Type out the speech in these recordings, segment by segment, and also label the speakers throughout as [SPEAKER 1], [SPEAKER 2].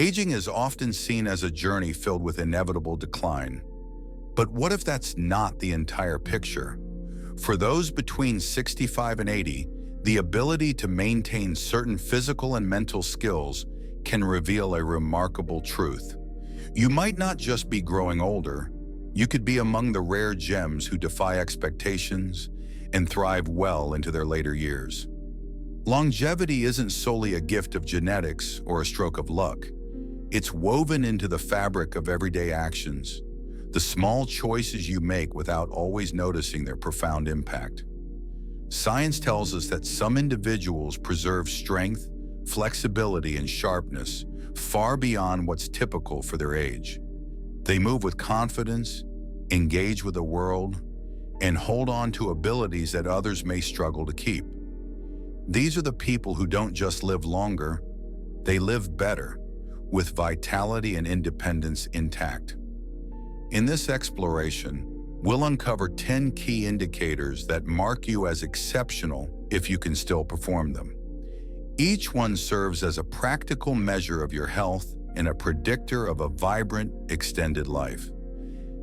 [SPEAKER 1] Aging is often seen as a journey filled with inevitable decline. But what if that's not the entire picture? For those between 65 and 80, the ability to maintain certain physical and mental skills can reveal a remarkable truth. You might not just be growing older, you could be among the rare gems who defy expectations and thrive well into their later years. Longevity isn't solely a gift of genetics or a stroke of luck. It's woven into the fabric of everyday actions, the small choices you make without always noticing their profound impact. Science tells us that some individuals preserve strength, flexibility, and sharpness far beyond what's typical for their age. They move with confidence, engage with the world, and hold on to abilities that others may struggle to keep. These are the people who don't just live longer, they live better, with vitality and independence intact. In this exploration, we'll uncover 10 key indicators that mark you as exceptional if you can still perform them. Each one serves as a practical measure of your health and a predictor of a vibrant, extended life.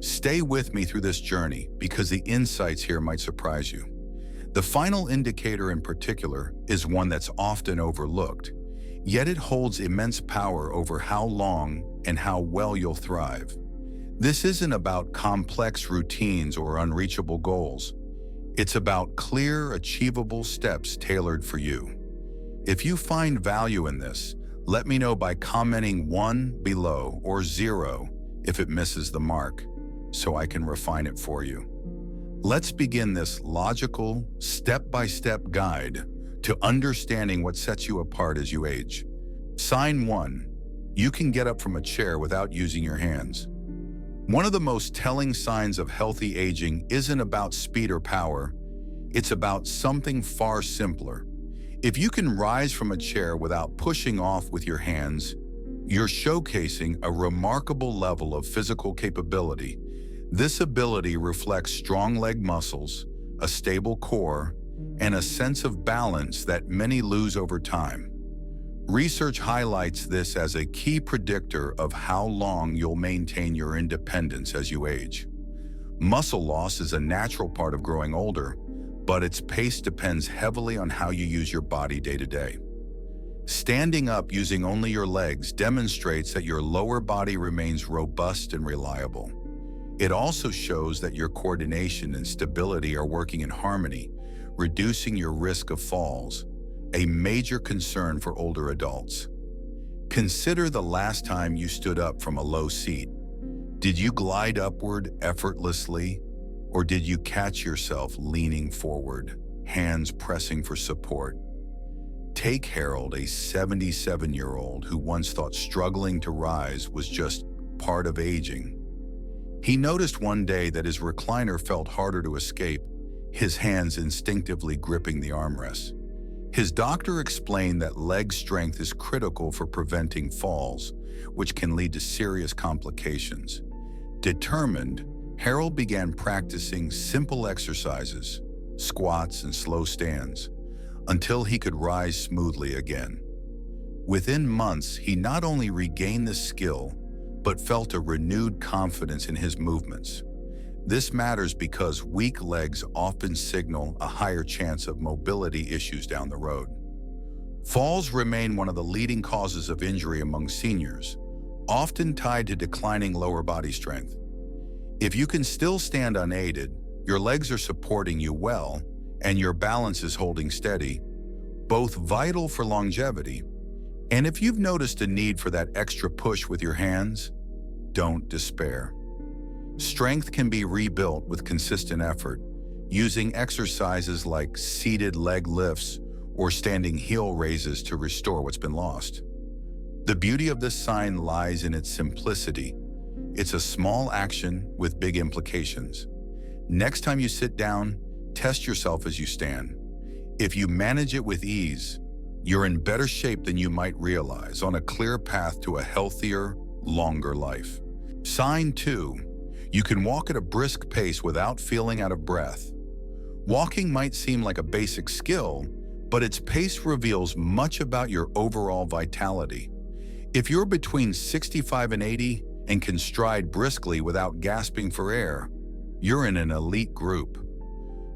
[SPEAKER 1] Stay with me through this journey because the insights here might surprise you. The final indicator in particular is one that's often overlooked, yet it holds immense power over how long and how well you'll thrive. This isn't about complex routines or unreachable goals. It's about clear, achievable steps tailored for you. If you find value in this, let me know by commenting 1 below or 0 if it misses the mark, so I can refine it for you. Let's begin this logical, step-by-step guide to understanding what sets you apart as you age. Sign 1. You can get up from a chair without using your hands. One of the most telling signs of healthy aging isn't about speed or power, it's about something far simpler. If you can rise from a chair without pushing off with your hands, you're showcasing a remarkable level of physical capability. This ability reflects strong leg muscles, a stable core, and a sense of balance that many lose over time. Research highlights this as a key predictor of how long you'll maintain your independence as you age. Muscle loss is a natural part of growing older, but its pace depends heavily on how you use your body day to day. Standing up using only your legs demonstrates that your lower body remains robust and reliable. It also shows that your coordination and stability are working in harmony, reducing your risk of falls, a major concern for older adults. Consider the last time you stood up from a low seat. Did you glide upward effortlessly, or did you catch yourself leaning forward, hands pressing for support? Take Harold, a 77-year-old who once thought struggling to rise was just part of aging. He noticed one day that his recliner felt harder to escape, his hands instinctively gripping the armrests. His doctor explained that leg strength is critical for preventing falls, which can lead to serious complications. Determined, Harold began practicing simple exercises, squats and slow stands, until he could rise smoothly again. Within months, he not only regained the skill, but felt a renewed confidence in his movements. This matters because weak legs often signal a higher chance of mobility issues down the road. Falls remain one of the leading causes of injury among seniors, often tied to declining lower body strength. If you can still stand unaided, your legs are supporting you well, and your balance is holding steady, both vital for longevity. And if you've noticed a need for that extra push with your hands, don't despair. Strength can be rebuilt with consistent effort, using exercises like seated leg lifts or standing heel raises to restore what's been lost. The beauty of this sign lies in its simplicity. It's a small action with big implications. Next time you sit down, test yourself as you stand. If you manage it with ease, you're in better shape than you might realize, on a clear path to a healthier, longer life. Sign 2. You can walk at a brisk pace without feeling out of breath. Walking might seem like a basic skill, but its pace reveals much about your overall vitality. If you're between 65 and 80 and can stride briskly without gasping for air, you're in an elite group.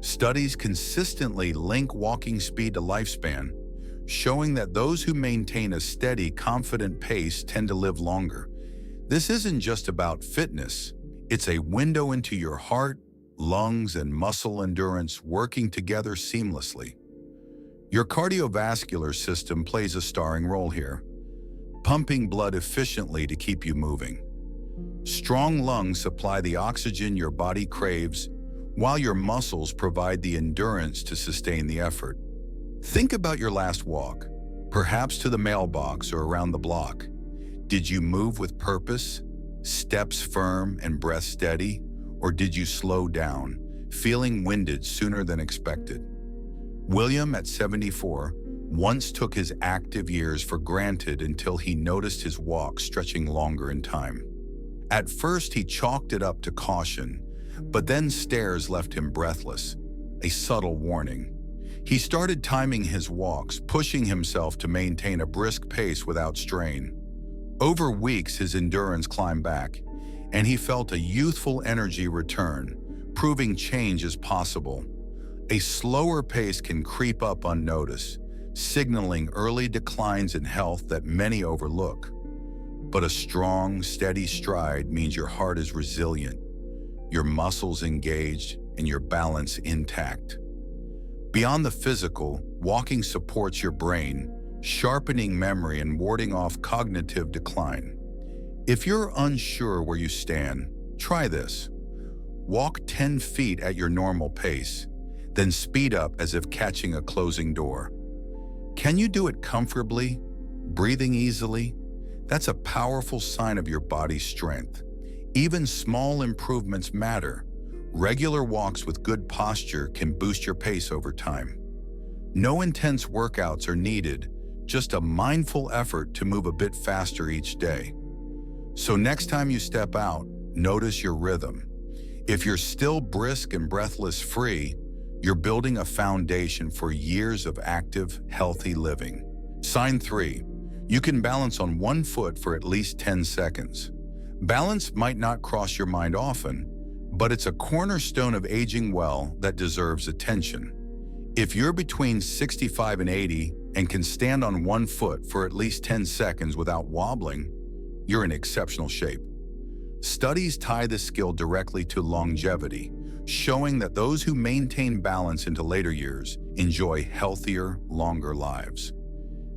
[SPEAKER 1] Studies consistently link walking speed to lifespan, showing that those who maintain a steady, confident pace tend to live longer. This isn't just about fitness. It's a window into your heart, lungs, and muscle endurance working together seamlessly. Your cardiovascular system plays a starring role here, pumping blood efficiently to keep you moving. Strong lungs supply the oxygen your body craves, while your muscles provide the endurance to sustain the effort. Think about your last walk, perhaps to the mailbox or around the block. Did you move with purpose, steps firm and breath steady, or did you slow down, feeling winded sooner than expected? William, at 74, once took his active years for granted until he noticed his walk stretching longer in time. At first, he chalked it up to caution, but then stairs left him breathless, a subtle warning. He started timing his walks, pushing himself to maintain a brisk pace without strain. Over weeks, his endurance climbed back, and he felt a youthful energy return, proving change is possible. A slower pace can creep up unnoticed, signaling early declines in health that many overlook. But a strong, steady stride means your heart is resilient, your muscles engaged, and your balance intact. Beyond the physical, walking supports your brain, sharpening memory and warding off cognitive decline. If you're unsure where you stand, try this. Walk 10 feet at your normal pace, then speed up as if catching a closing door. Can you do it comfortably, breathing easily? That's a powerful sign of your body's strength. Even small improvements matter. Regular walks with good posture can boost your pace over time. No intense workouts are needed, just a mindful effort to move a bit faster each day. So next time you step out, notice your rhythm. If you're still brisk and breathless free, you're building a foundation for years of active, healthy living. Sign 3. You can balance on one foot for at least 10 seconds. Balance might not cross your mind often, but it's a cornerstone of aging well that deserves attention. If you're between 65 and 80 and can stand on one foot for at least 10 seconds without wobbling, you're in exceptional shape. Studies tie this skill directly to longevity, showing that those who maintain balance into later years enjoy healthier, longer lives.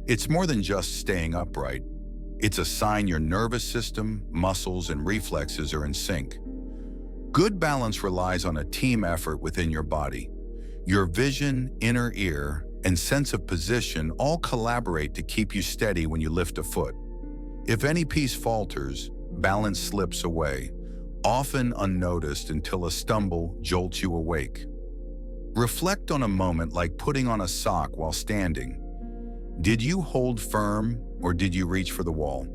[SPEAKER 1] It's more than just staying upright. It's a sign your nervous system, muscles, and reflexes are in sync. Good balance relies on a team effort within your body. Your vision, inner ear, and sense of position all collaborate to keep you steady when you lift a foot. If any piece falters, balance slips away, often unnoticed until a stumble jolts you awake. Reflect on a moment like putting on a sock while standing. Did you hold firm or did you reach for the wall?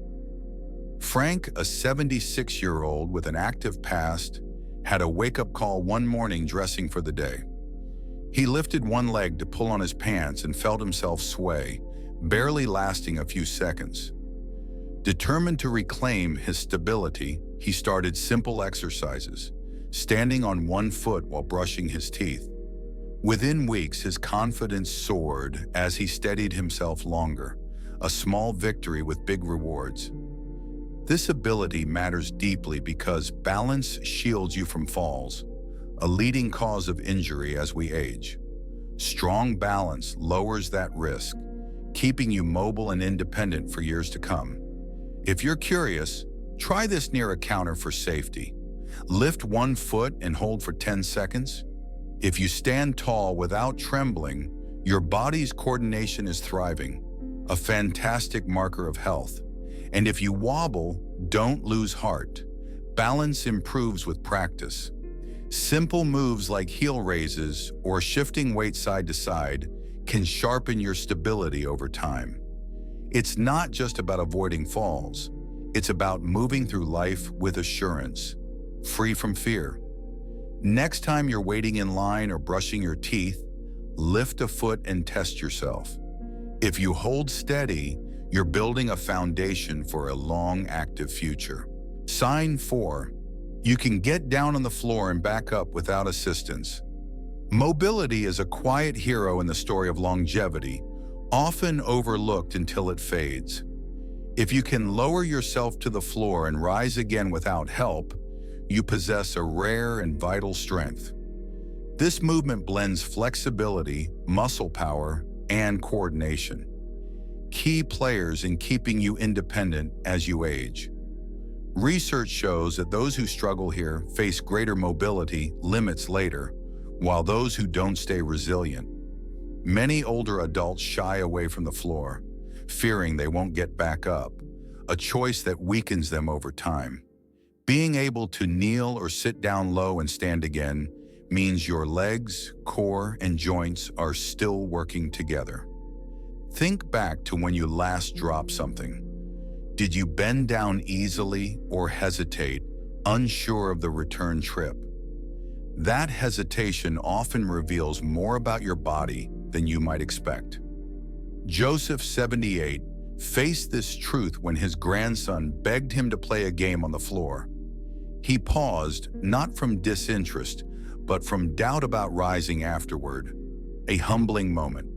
[SPEAKER 1] Frank, a 76-year-old with an active past, had a wake-up call one morning dressing for the day. He lifted one leg to pull on his pants and felt himself sway, barely lasting a few seconds. Determined to reclaim his stability, he started simple exercises, standing on one foot while brushing his teeth. Within weeks, his confidence soared as he steadied himself longer, a small victory with big rewards. This ability matters deeply because balance shields you from falls, a leading cause of injury as we age. Strong balance lowers that risk, keeping you mobile and independent for years to come. If you're curious, try this near a counter for safety. Lift one foot and hold for 10 seconds. If you stand tall without trembling, your body's coordination is thriving, a fantastic marker of health. And if you wobble, don't lose heart. Balance improves with practice. Simple moves like heel raises or shifting weight side to side can sharpen your stability over time. It's not just about avoiding falls. It's about moving through life with assurance, free from fear. Next time you're waiting in line or brushing your teeth, lift a foot and test yourself. If you hold steady, You're building a foundation for a long, active future. Sign 4. You can get down on the floor and back up without assistance. Mobility is a quiet hero in the story of longevity, often overlooked until it fades. If you can lower yourself to the floor and rise again without help, you possess a rare and vital strength. This movement blends flexibility, muscle power, and coordination, key players in keeping you independent as you age. Research shows that those who struggle here face greater mobility limits later, while those who don't stay resilient. Many older adults shy away from the floor, fearing they won't get back up, a choice that weakens them over time. Being able to kneel or sit down low and stand again means your legs, core, and joints are still working together. Think back to when you last dropped something. Did you bend down easily or hesitate, unsure of the return trip? That hesitation often reveals more about your body than you might expect. Joseph, 78, faced this truth when his grandson begged him to play a game on the floor. He paused, not from disinterest, but from doubt about rising afterward, a humbling moment.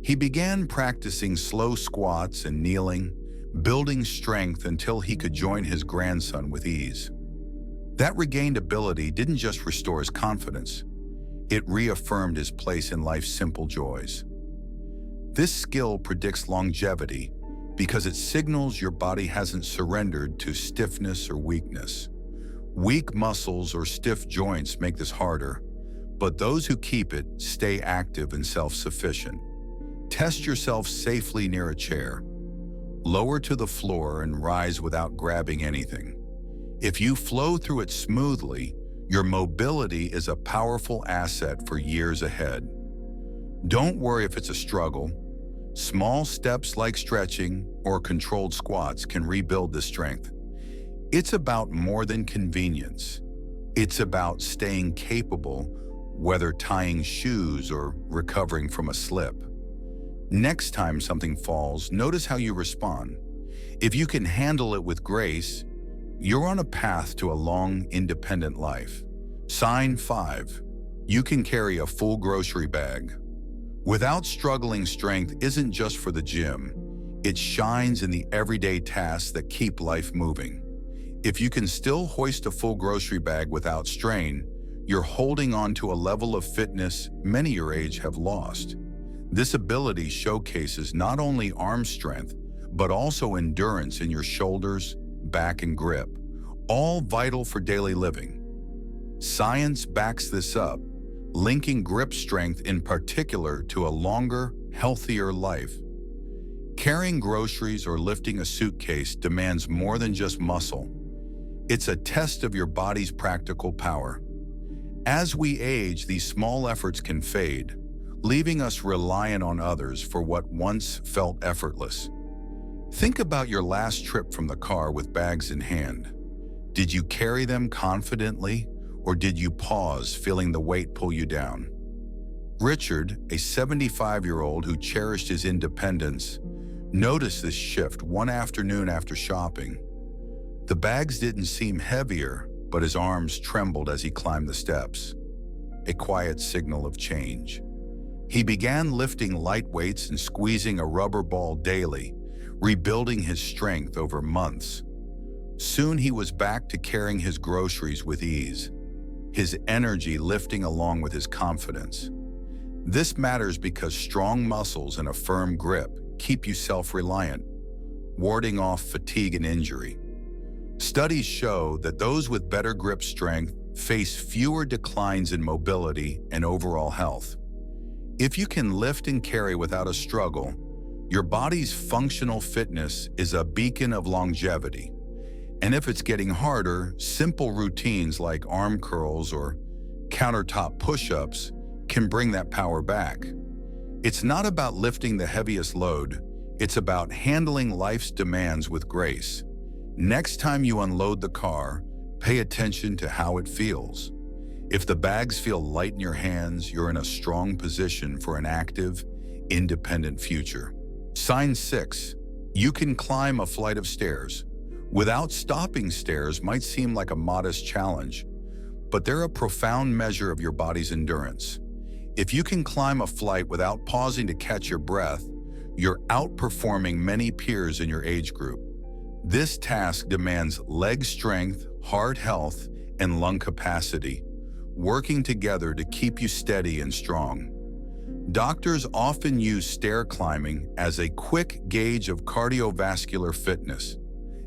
[SPEAKER 1] He began practicing slow squats and kneeling, building strength until he could join his grandson with ease. That regained ability didn't just restore his confidence, it reaffirmed his place in life's simple joys. This skill predicts longevity because it signals your body hasn't surrendered to stiffness or weakness. Weak muscles or stiff joints make this harder, but those who keep it stay active and self-sufficient. Test yourself safely near a chair. Lower to the floor and rise without grabbing anything. If you flow through it smoothly, your mobility is a powerful asset for years ahead. Don't worry if it's a struggle. Small steps like stretching or controlled squats can rebuild this strength. It's about more than convenience. It's about staying capable, whether tying shoes or recovering from a slip. Next time something falls, notice how you respond. If you can handle it with grace, you're on a path to a long, independent life. Sign 5. You can carry a full grocery bag. Without struggling, strength isn't just for the gym. It shines in the everyday tasks that keep life moving. If you can still hoist a full grocery bag without strain, you're holding on to a level of fitness many your age have lost. This ability showcases not only arm strength, but also endurance in your shoulders, back, and grip, all vital for daily living. Science backs this up, linking grip strength in particular to a longer, healthier life. Carrying groceries or lifting a suitcase demands more than just muscle. It's a test of your body's practical power. As we age, these small efforts can fade, leaving us reliant on others for what once felt effortless. Think about your last trip from the car with bags in hand. Did you carry them confidently, or did you pause, feeling the weight pull you down? Richard, a 75-year-old who cherished his independence, noticed this shift one afternoon after shopping. The bags didn't seem heavier, but his arms trembled as he climbed the steps, a quiet signal of change. He began lifting light weights and squeezing a rubber ball daily, rebuilding his strength over months. Soon he was back to carrying his groceries with ease, his energy lifting along with his confidence. This matters because strong muscles and a firm grip keep you self-reliant, warding off fatigue and injury. Studies show that those with better grip strength face fewer declines in mobility and overall health. If you can lift and carry without a struggle, your body's functional fitness is a beacon of longevity. And if it's getting harder, simple routines like arm curls or countertop push-ups can bring that power back. It's not about lifting the heaviest load, it's about handling life's demands with grace. Next time you unload the car, pay attention to how it feels. If the bags feel light in your hands, you're in a strong position for an active, independent future. Sign 6. You can climb a flight of stairs. Without stopping, stairs might seem like a modest challenge, but they're a profound measure of your body's endurance. If you can climb a flight without pausing to catch your breath, you're outperforming many peers in your age group. This task demands leg strength, heart health, and lung capacity, working together to keep you steady and strong. Doctors often use stair climbing as a quick gauge of cardiovascular fitness,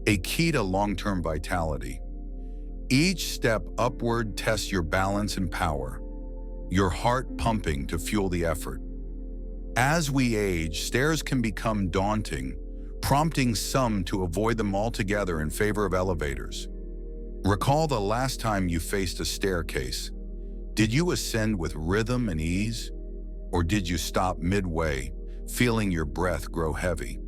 [SPEAKER 1] a key to long-term vitality. Each step upward tests your balance and power, your heart pumping to fuel the effort. As we age, stairs can become daunting, prompting some to avoid them altogether in favor of elevators. Recall the last time you faced a staircase. Did you ascend with rhythm and ease? Or did you stop midway, feeling your breath grow heavy?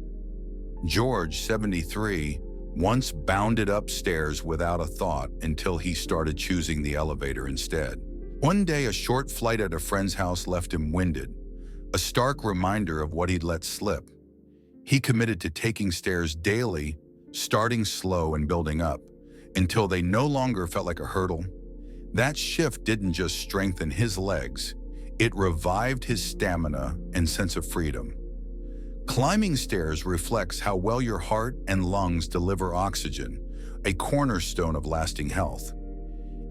[SPEAKER 1] George, 73, once bounded upstairs without a thought until he started choosing the elevator instead. One day, a short flight at a friend's house left him winded, a stark reminder of what he'd let slip. He committed to taking stairs daily, starting slow and building up, until they no longer felt like a hurdle. That shift didn't just strengthen his legs, it revived his stamina and sense of freedom. Climbing stairs reflects how well your heart and lungs deliver oxygen, a cornerstone of lasting health.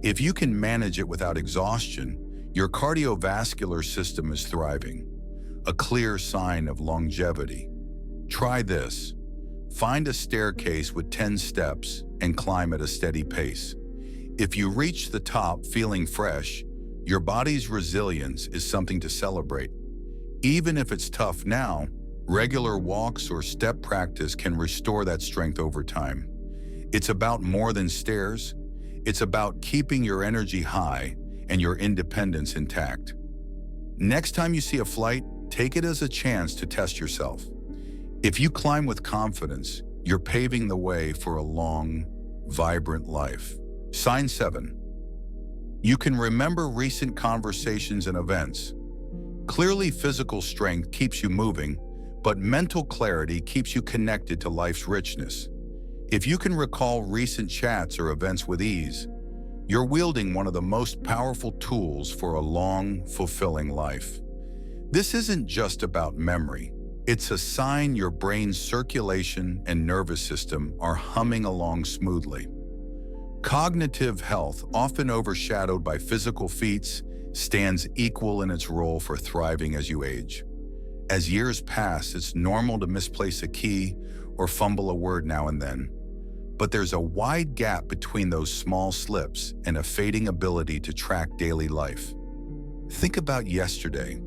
[SPEAKER 1] If you can manage it without exhaustion, your cardiovascular system is thriving, a clear sign of longevity. Try this. Find a staircase with 10 steps and climb at a steady pace. If you reach the top feeling fresh, your body's resilience is something to celebrate. Even if it's tough now, regular walks or step practice can restore that strength over time. It's about more than stairs. It's about keeping your energy high and your independence intact. Next time you see a flight, take it as a chance to test yourself. If you climb with confidence, you're paving the way for a long, vibrant life. Sign 7. You can remember recent conversations and events. Clearly, physical strength keeps you moving, but mental clarity keeps you connected to life's richness. If you can recall recent chats or events with ease, you're wielding one of the most powerful tools for a long, fulfilling life. This isn't just about memory. It's a sign your brain's circulation and nervous system are humming along smoothly. Cognitive health, often overshadowed by physical feats, stands equal in its role for thriving as you age. As years pass, it's normal to misplace a key or fumble a word now and then. But there's a wide gap between those small slips and a fading ability to track daily life. Think about yesterday.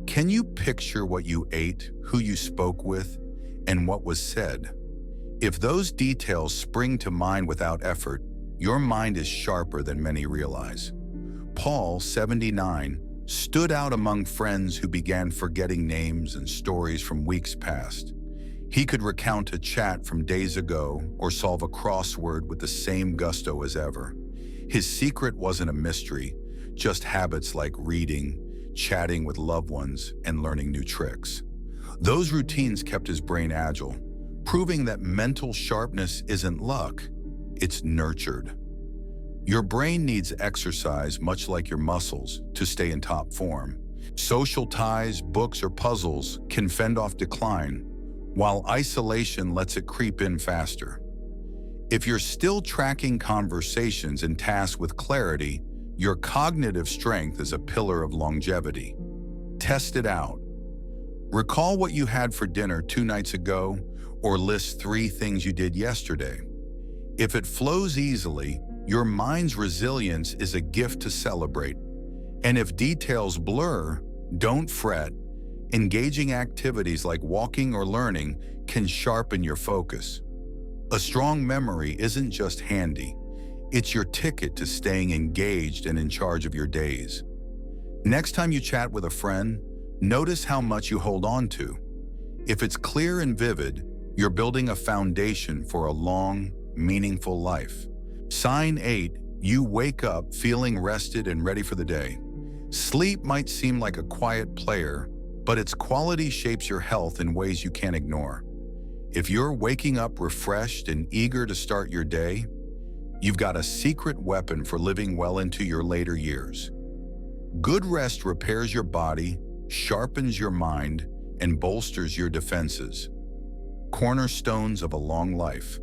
[SPEAKER 1] Can you picture what you ate, who you spoke with, and what was said? If those details spring to mind without effort, your mind is sharper than many realize. Paul, 79, stood out among friends who began forgetting names and stories from weeks past. He could recount a chat from days ago or solve a crossword with the same gusto as ever. His secret wasn't a mystery, just habits like reading, chatting with loved ones, and learning new tricks. Those routines kept his brain agile, proving that mental sharpness isn't luck, it's nurtured. Your brain needs exercise, much like your muscles, to stay in top form. Social ties, books, or puzzles can fend off decline, while isolation lets it creep in faster. If you're still tracking conversations and tasks with clarity, your cognitive strength is a pillar of longevity. Test it out. Recall what you had for dinner 2 nights ago, or list 3 things you did yesterday. If it flows easily, your mind's resilience is a gift to celebrate. And if details blur, don't fret. Engaging activities like walking or learning can sharpen your focus. A strong memory isn't just handy. It's your ticket to staying engaged and in charge of your days. Next time you chat with a friend, notice how much you hold on to. If it's clear and vivid, you're building a foundation for a long, meaningful life. Sign 8, you wake up feeling rested and ready for the day. Sleep might seem like a quiet player, but its quality shapes your health in ways you can't ignore. If you're waking up refreshed and eager to start your day, you've got a secret weapon for living well into your later years. Good rest repairs your body, sharpens your mind, and bolsters your defenses. Cornerstones of a long life.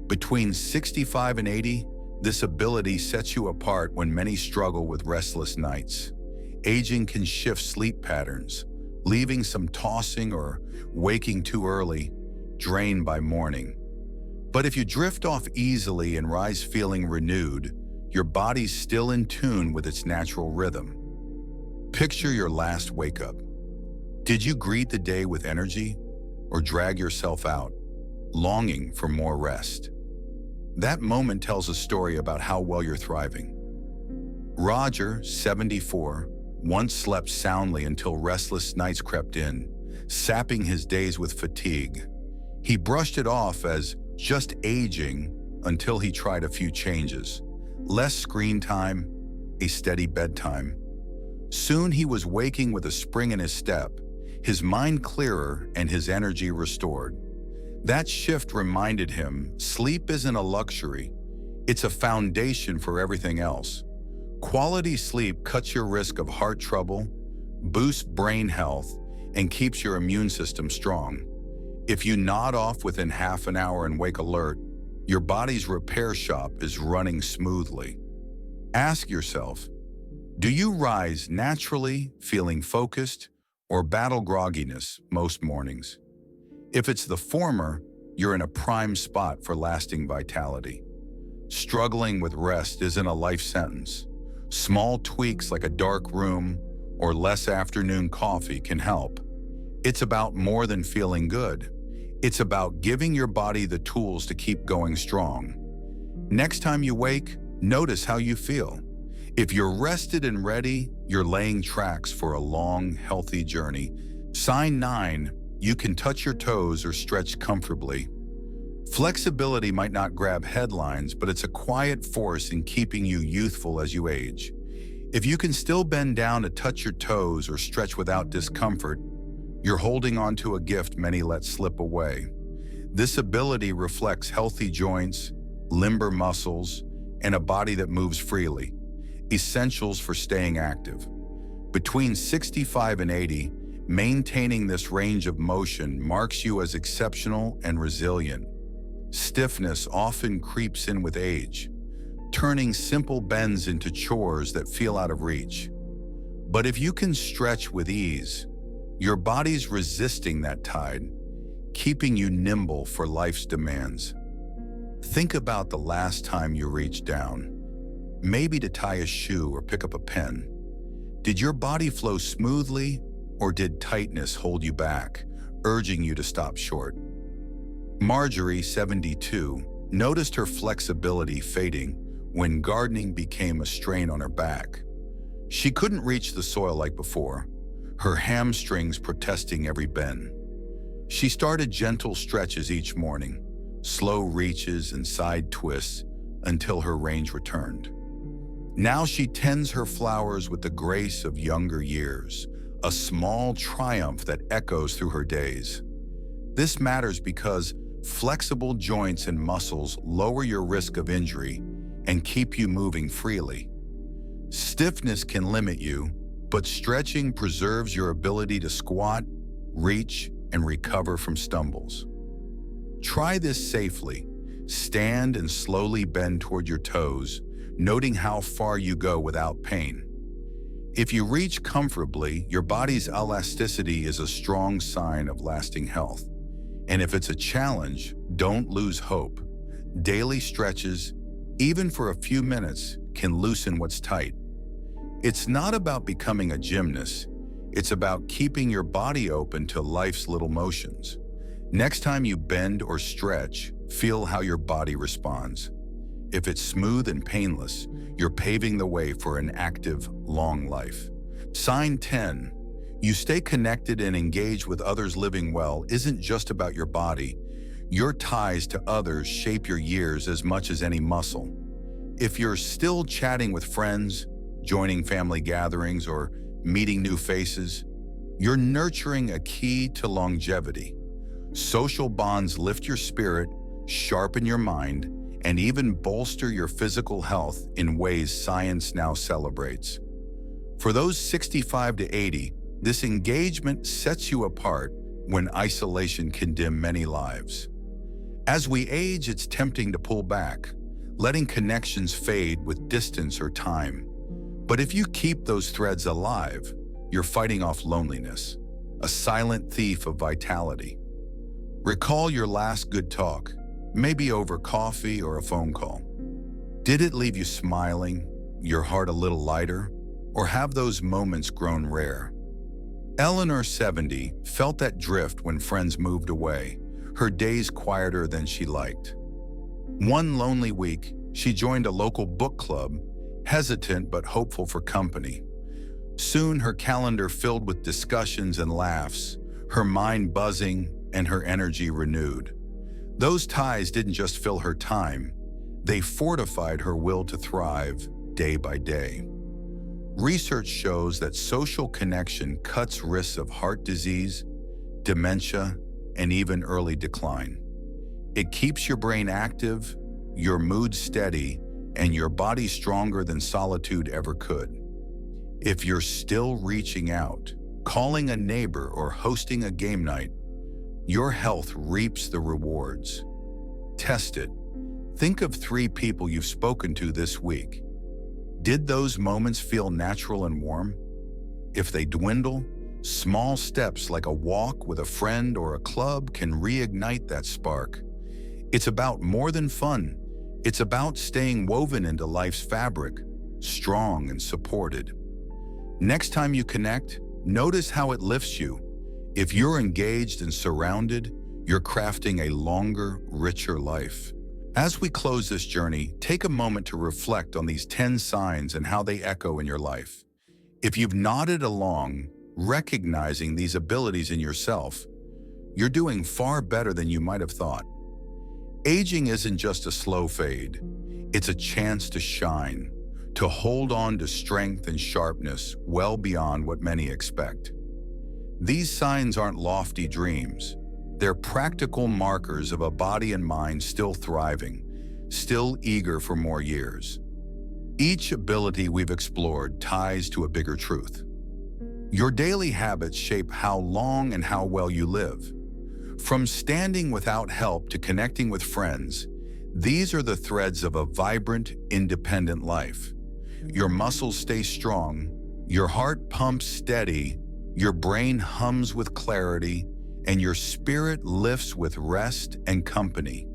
[SPEAKER 1] Between 65 and 80, this ability sets you apart when many struggle with restless nights. Aging can shift sleep patterns, leaving some tossing or waking too early, drained by morning. But if you drift off easily and rise feeling renewed, your body's still in tune with its natural rhythm. Picture your last wake-up. Did you greet the day with energy or drag yourself out, longing for more rest? That moment tells a story about how well you're thriving. Roger, 74, once slept soundly until restless nights crept in, sapping his days with fatigue. He brushed it off as just aging until he tried a few changes. Less screen time, a steady bedtime. Soon he was waking with a spring in his step, his mind clearer and his energy restored. That shift reminded him sleep isn't a luxury, it's a foundation for everything else. Quality sleep cuts your risk of heart trouble, boosts brain health, and keeps your immune system strong. If you nod off within half an hour and wake alert, your body's repair shop is running smoothly. Ask yourself, do you rise naturally, feeling focused, or battle grogginess most mornings? If it's the former, you're in a prime spot for lasting vitality. Struggling with rest isn't a life sentence. Small tweaks like a dark room or less afternoon coffee can help. It's about more than feeling good. It's about giving your body the tools to keep going strong. Next time you wake, notice how you feel. If you're rested and ready, you're laying tracks for a long, healthy journey. Sign 9, you can touch your toes or stretch comfortably. Flexibility might not grab headlines, but it's a quiet force in keeping you youthful as you age. If you can still bend down to touch your toes or stretch without discomfort, you're holding on to a gift many let slip away. This ability reflects healthy joints, limber muscles, and a body that moves freely, essentials for staying active. Between 65 and 80, maintaining this range of motion marks you as exceptional and resilient. Stiffness often creeps in with age, turning simple bends into chores that feel out of reach. But if you can stretch with ease, your body's resisting that tide, keeping you nimble for life's demands. Think about the last time you reached down, maybe to tie a shoe or pick up a pen. Did your body flow smoothly, or did tightness hold you back, urging you to stop short? Marjorie, 72, noticed her flexibility fading when gardening became a strain on her back. She couldn't reach the soil like before, her hamstrings protesting every bend. She started gentle stretches each morning, slow reaches and side twists until her range returned. Now she tends her flowers with the grace of younger years, a small triumph that echoes through her days. This matters because flexible joints and muscles lower your risk of injury and keep you moving freely. Stiffness can limit you, but stretching preserves your ability to squat, reach, and recover from stumbles. Try this safely. Stand and slowly bend toward your toes, noting how far you go without pain. If you reach comfortably, your body's elasticity is a strong sign of lasting health. And if it's a challenge, don't lose hope. Daily stretches, even for a few minutes, can loosen what's tight. It's not about becoming a gymnast. It's about keeping your body open to life's little motions. Next time you bend or stretch, feel how your body responds. If it's smooth and painless, you're paving the way for an active, long life. Sign 10. You stay connected and engaged with others. Living well isn't just about your body. Your ties to others shape your years as much as any muscle. If you're still chatting with friends, joining family gatherings, or meeting new faces, you're nurturing a key to longevity. Social bonds lift your spirit, sharpen your mind, and even bolster your physical health in ways science now celebrates. For those 65 to 80, this engagement sets you apart when isolation can dim many lives. As we age, it's tempting to pull back, letting connections fade with distance or time. But if you keep those threads alive, you're fighting off loneliness, a silent thief of vitality. Recall your last good talk, maybe over coffee or a phone call. Did it leave you smiling, your heart a little lighter, or have those moments grown rare? Eleanor, 70, felt that drift when friends moved away, her days quieter than she liked. One lonely week, she joined a local book club, hesitant but hopeful for company. Soon her calendar filled with discussions and laughs, her mind buzzing and her energy renewed. Those ties didn't just fill her time, they fortified her will to thrive day by day. Research shows that social connection cuts risks of heart disease, dementia, and even early decline. It keeps your brain active, your mood steady, and your body stronger than solitude ever could. If you're still reaching out, calling a neighbor, or hosting a game night, your health reaps the rewards. Test it. Think of 3 people you've spoken to this week. Did those moments feel natural and warm? If they dwindle, small steps like a walk with a friend or a club can reignite that spark. It's about more than fun. It's about staying woven into life's fabric, strong and supported. Next time you connect, notice how it lifts you. If you're engaged and surrounded, you're crafting a longer, richer life. As we close this journey, take a moment to reflect on these 10 signs and how they echo in your life. If you've nodded along, recognizing these abilities in yourself, you're doing far better than you might have thought. Aging isn't just a slow fade. It's a chance to shine, to hold on to strength and sharpness well beyond what many expect. These signs aren't lofty dreams. They're practical markers of a body and mind still thriving, still eager for more years. Each ability we've explored ties to a bigger truth. Your daily habits shape how long and how well you live. From standing without help to connecting with friends, these are the threads of a vibrant, independent life. Your muscles stay strong, your heart pumps steady, your brain hums with clarity, and your spirit lifts with rest and company.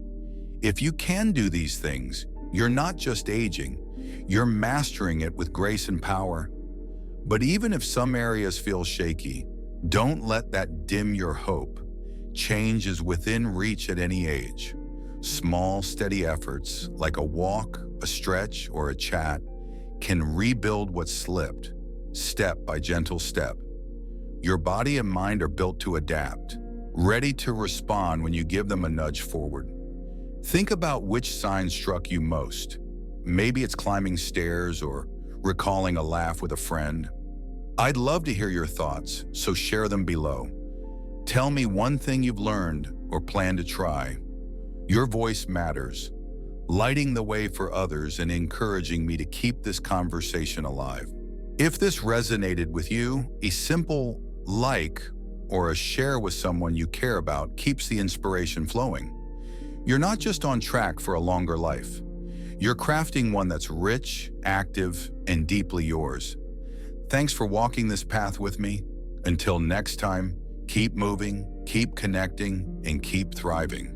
[SPEAKER 1] If you can do these things, you're not just aging, you're mastering it with grace and power. But even if some areas feel shaky, don't let that dim your hope. Change is within reach at any age. Small, steady efforts, like a walk, a stretch, or a chat, can rebuild what slipped, step by gentle step. Your body and mind are built to adapt, ready to respond when you give them a nudge forward. Think about which sign struck you most. Maybe it's climbing stairs or recalling a laugh with a friend. I'd love to hear your thoughts, so share them below. Tell me one thing you've learned or plan to try. Your voice matters, lighting the way for others and encouraging me to keep this conversation alive. If this resonated with you, a simple like or a share with someone you care about keeps the inspiration flowing. You're not just on track for a longer life. You're crafting one that's rich, active, and deeply yours. Thanks for walking this path with me. Until next time, keep moving, keep connecting, and keep thriving.